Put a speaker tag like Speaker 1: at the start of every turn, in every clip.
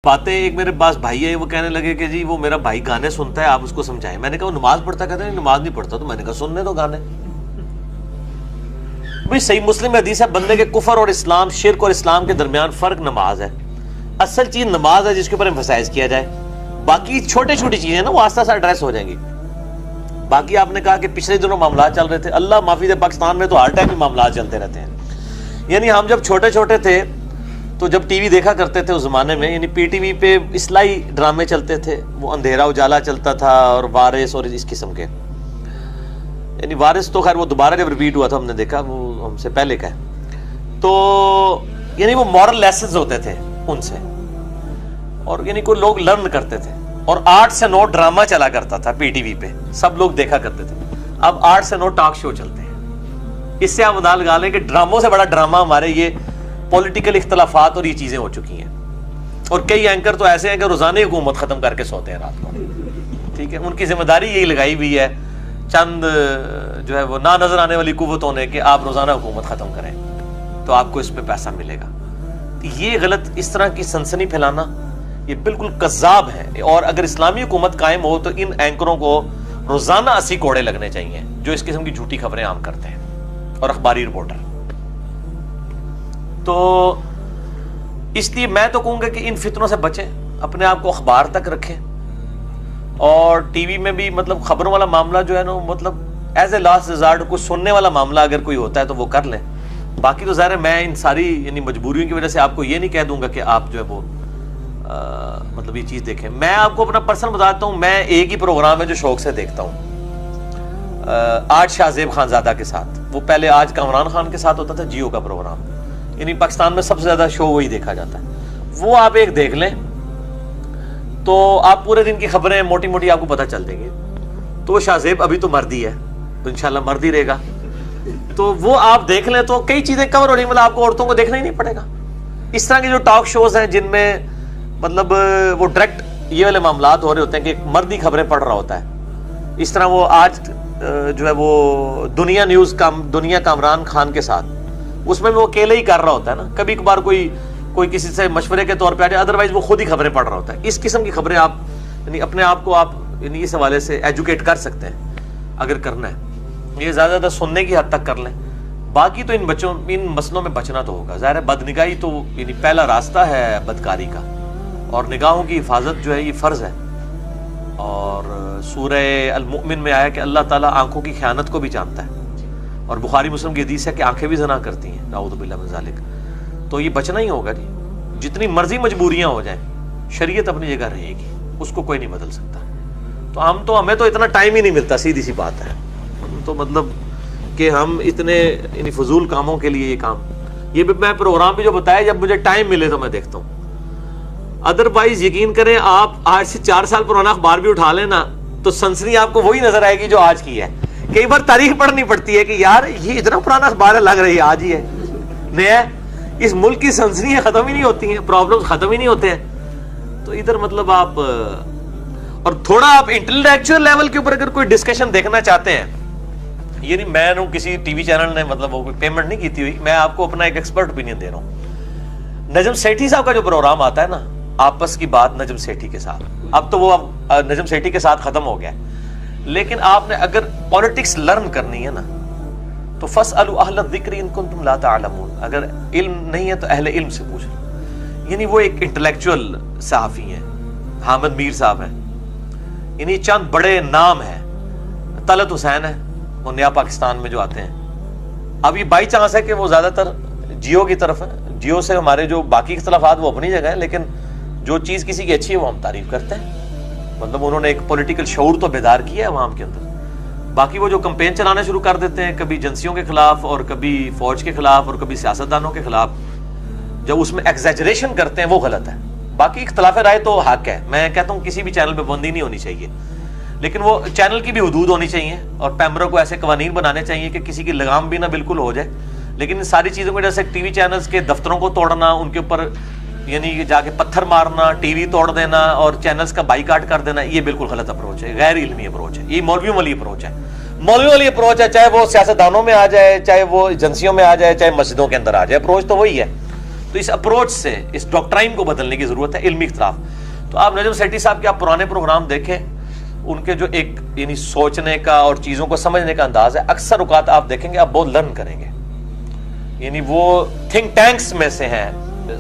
Speaker 1: باتیں. ایک میرے پاس بھائی ہے, وہ کہنے لگے کہ جی وہ میرا بھائی گانے سنتا ہے, آپ اس کو سمجھائیں. میں نے کہا وہ نماز پڑھتا, کہتے ہیں نماز نہیں پڑھتا. تو میں نے کہا سننے دو گانے. بھئی صحیح مسلم میں حدیث ہے, بندے کے کفر اور اسلام, شرک اور اسلام کے درمیان فرق نماز ہے. اصل چیز نماز ہے جس کے اوپر ایمفسائز کیا جائے. باقی چھوٹی چھوٹی چیزیں نا وہ آہستہ آہستہ ایڈریس ہو جائیں گی. باقی آپ نے کہا کہ پچھلے دنوں معاملات چل رہے تھے, اللہ معافی دے پاکستان میں تو ہر ٹائم ہی معاملات چلتے رہتے ہیں. یعنی ہم جب چھوٹے چھوٹے تھے تو جب ٹی وی دیکھا کرتے تھے اس زمانے میں, یعنی پی ٹی وی پہ اصلاحی ڈرامے چلتے تھے, وہ اندھیرا اجالا چلتا تھا اور وارث اور اس قسم کے. یعنی وارث تو خیر وہ دوبارہ جب ریپیٹ ہوا تھا ہم نے دیکھا, وہ ہم سے پہلے کا ہے. تو یعنی وہ مورل لیسنز ہوتے تھے ان سے, اور یعنی کوئی لوگ لرن کرتے تھے. اور 8 سے 9 ڈرامہ چلا کرتا تھا پی ٹی وی پہ, سب لوگ دیکھا کرتے تھے. اب 8 سے 9 ٹاک شو چلتے ہیں. اس سے آپ انداز لگا لیں کہ ڈراموں سے بڑا ڈرامہ ہمارے یہ پولیٹیکل اختلافات اور یہ چیزیں ہو چکی ہیں. اور کئی اینکر تو ایسے ہیں کہ روزانہ حکومت ختم کر کے سوتے ہیں رات کو. ٹھیک ہے, ان کی ذمہ داری یہی لگائی ہوئی ہے چند جو ہے وہ نہ نظر آنے والی قوتوں نے کہ آپ روزانہ حکومت ختم کریں تو آپ کو اس پہ پیسہ ملے گا. یہ غلط, اس طرح کی سنسنی پھیلانا یہ بالکل کذاب ہے. اور اگر اسلامی حکومت قائم ہو تو ان اینکروں کو روزانہ 80 کوڑے لگنے چاہیے جو اس قسم کی جھوٹی خبریں عام کرتے ہیں, اور اخباری رپورٹر. تو اس لیے میں تو کہوں گا کہ ان فتنوں سے بچیں, اپنے آپ کو اخبار تک رکھیں. اور ٹی وی میں بھی مطلب خبروں والا معاملہ جو ہے نا, مطلب ایز اے لاسٹ ریزارٹ کچھ سننے والا معاملہ اگر کوئی ہوتا ہے تو وہ کر لیں. باقی تو ظاہر ہے میں ان ساری یعنی مجبوریوں کی وجہ سے آپ کو یہ نہیں کہہ دوں گا کہ آپ جو ہے وہ مطلب یہ چیز دیکھیں. میں آپ کو اپنا پرسنل بتاتا ہوں, میں ایک ہی پروگرام ہے جو شوق سے دیکھتا ہوں, آج شاہ زیب خان زادہ کے ساتھ. وہ پہلے آج کامران خان کے ساتھ ہوتا تھا, جیو کا پروگرام. یعنی پاکستان میں سب سے زیادہ شو وہی دیکھا جاتا ہے. وہ آپ ایک دیکھ لیں تو آپ پورے دن کی خبریں موٹی موٹی آپ کو پتہ چل دیں گے. تو وہ شاہ زیب ابھی تو مرد ہی ہے, تو انشاءاللہ مرد ہی رہے گا. تو وہ آپ دیکھ لیں تو کئی چیزیں کور ہو رہی, مطلب آپ کو عورتوں کو دیکھنا ہی نہیں پڑے گا. اس طرح کے جو ٹاک شوز ہیں جن میں مطلب وہ ڈائریکٹ یہ والے معاملات ہو رہے ہوتے ہیں کہ ایک مرد ہی خبریں پڑھ رہا ہوتا ہے. اس طرح وہ آج جو ہے وہ دنیا نیوز دنیا کامران خان کے ساتھ, اس میں وہ اکیلے ہی کر رہا ہوتا ہے نا. کبھی کبھار کوئی کسی سے مشورے کے طور پہ آ جائے, ادروائز وہ خود ہی خبریں پڑھ رہا ہوتا ہے. اس قسم کی خبریں آپ یعنی اپنے آپ کو آپ یعنی اس حوالے سے ایجوکیٹ کر سکتے ہیں اگر کرنا ہے. یہ زیادہ زیادہ سننے کی حد تک کر لیں. باقی تو ان مسئلوں میں بچنا تو ہوگا. ظاہر ہے بدنگاہی تو یعنی پہلا راستہ ہے بدکاری کا, اور نگاہوں کی حفاظت جو ہے یہ فرض ہے. اور سورہ المؤمن میں آیا کہ اللہ تعالیٰ آنکھوں کی خیانت کو بھی جانتا ہے, اور بخاری مسلم کی حدیث ہے کہ آنکھیں بھی زنا کرتی ہیں, نعوذ باللہ من ذالک. تو یہ بچنا ہی ہوگا جی. جتنی مرضی مجبوریاں ہو جائیں, شریعت اپنی جگہ رہے گی, اس کو کوئی نہیں بدل سکتا. تو ہمیں تو اتنا ٹائم ہی نہیں ملتا, سیدھی سی بات ہے. تو مطلب کہ ہم اتنے یعنی فضول کاموں کے لیے یہ کام, یہ بھی میں پروگرام بھی جو بتایا جب مجھے ٹائم ملے تو میں دیکھتا ہوں. ادروائز یقین کریں آپ آج سے 4 سال پرانا اخبار بھی اٹھا لیں نا تو سنسنی آپ کو وہی نظر آئے گی جو آج کی ہے. کئی بار تاریخ پڑھنی پڑتی ہے کہ یار یہ اتنا پرانا اخبار ہے, لگ رہی ہے آج ہی ہے, نیا. اس ملک کی سنسنیاں ختم ہی نہیں ہوتی ہیں, پرابلمز ختم ہی نہیں ہوتے ہیں. تو ادھر مطلب آپ اور تھوڑا آپ انٹلیکچوئل لیول کے اوپر اگر کوئی ڈسکشن دیکھنا چاہتے ہیں, یعنی میں نے کسی ٹی وی چینل نے مطلب وہ کوئی پیمنٹ نہیں کی ہوئی, میں آپ کو اپنا ایک ایکسپرٹ اوپینین دے رہا ہوں. نجم سیٹھی صاحب کا جو پروگرام آتا ہے نا, آپس کی بات نجم سیٹھی کے ساتھ, اب تو وہ نجم سیٹھی کے ساتھ ختم ہو گیا. لیکن آپ نے اگر پالیٹکس لرن کرنی ہے نا تو فاسألوا اہل الذکر ان کنتم لا تعلمون, اگر علم نہیں ہے تو اہل علم سے پوچھ. یعنی وہ ایک انٹلیکچوئل صحافی ہیں, حامد میر صاحب ہیں. یعنی چند بڑے نام ہیں, طلعت حسین ہے, وہ نیا پاکستان میں جو آتے ہیں. اب یہ بائی چانس ہے کہ وہ زیادہ تر جیو کی طرف ہے. جیو سے ہمارے جو باقی اختلافات وہ اپنی جگہ ہیں, لیکن جو چیز کسی کی اچھی ہے وہ ہم تعریف کرتے ہیں. مطلب انہوں نے ایک پولیٹیکل شعور تو بیدار کیا ہے عوام کے اندر. باقی وہ جو کمپین چلانا شروع کر دیتے ہیں, کبھی ایجنسیوں کے خلاف اور کبھی فوج کے خلاف اور کبھی سیاستدانوں کے خلاف, جب اس میں ایگزیجریشن کرتے ہیں وہ غلط ہے. باقی اختلاف رائے تو حق ہے, میں کہتا ہوں کسی بھی چینل پہ پابندی نہیں ہونی چاہیے, لیکن وہ چینل کی بھی حدود ہونی چاہیے, اور پیمبروں کو ایسے قوانین بنانے چاہیے کہ کسی کی لگام بھی نہ بالکل ہو جائے. لیکن ان ساری چیزوں کی وجہ سے ٹی وی چینلز کے دفتروں کو توڑنا, ان کے اوپر یعنی جا کے پتھر مارنا, ٹی وی توڑ دینا اور چینلز کا بائیکاٹ کر دینا, یہ بالکل غلط اپروچ ہے, غیر علمی اپروچ ہے. یہ مولویوں والی اپروچ ہے, مولویوں والی اپروچ ہے, چاہے وہ سیاستدانوں میں آ جائے, چاہے وہ ایجنسیوں میں آ جائے, چاہے مسجدوں کے اندر آ جائے, اپروچ تو وہی ہے. تو اس اپروچ سے اس ڈاکٹرائن کو بدلنے کی ضرورت ہے، علمی اختلاف. تو آپ نجم سیٹھی صاحب کے آپ پرانے پروگرام دیکھیں، ان کے جو ایک یعنی سوچنے کا اور چیزوں کو سمجھنے کا انداز ہے، اکثر اوقات آپ دیکھیں گے آپ بہت لرن کریں گے. یعنی وہ تھنک ٹینکس میں سے ہیں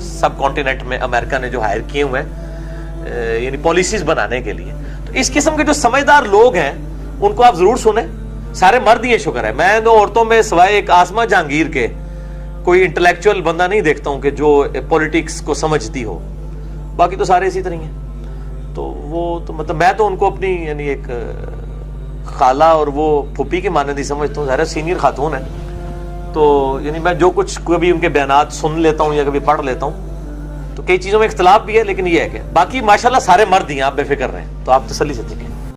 Speaker 1: سب کانٹیننٹ میں، امریکہ نے جو ہائر کیے ہوئے ہیں یعنی پالیسیز بنانے کے لیے. تو اس قسم کے جو سمجھدار لوگ ہیں ان کو آپ ضرور سنیں. سارے مرد ہی شکر ہے، میں تو عورتوں میں سوائے ایک آسمہ جہانگیر کے کوئی انٹلیکچوئل بندہ نہیں دیکھتا ہوں کہ جو پولیٹکس کو سمجھتی ہو، باقی تو سارے اسی طرح ہیں. تو وہ تو مطلب میں تو ان کو اپنی یعنی ایک خالہ اور وہ پھوپھی کے مانند ہی سمجھتا ہوں. ظاہر سینئر خاتون ہے تو یعنی میں جو کچھ کبھی ان کے بیانات سن لیتا ہوں یا کبھی پڑھ لیتا ہوں تو کئی چیزوں میں اختلاف بھی ہے، لیکن یہ ہے کہ باقی ماشاءاللہ سارے مرد ہی ہیں، آپ بے فکر رہیں. تو آپ تسلی سے دیکھیں.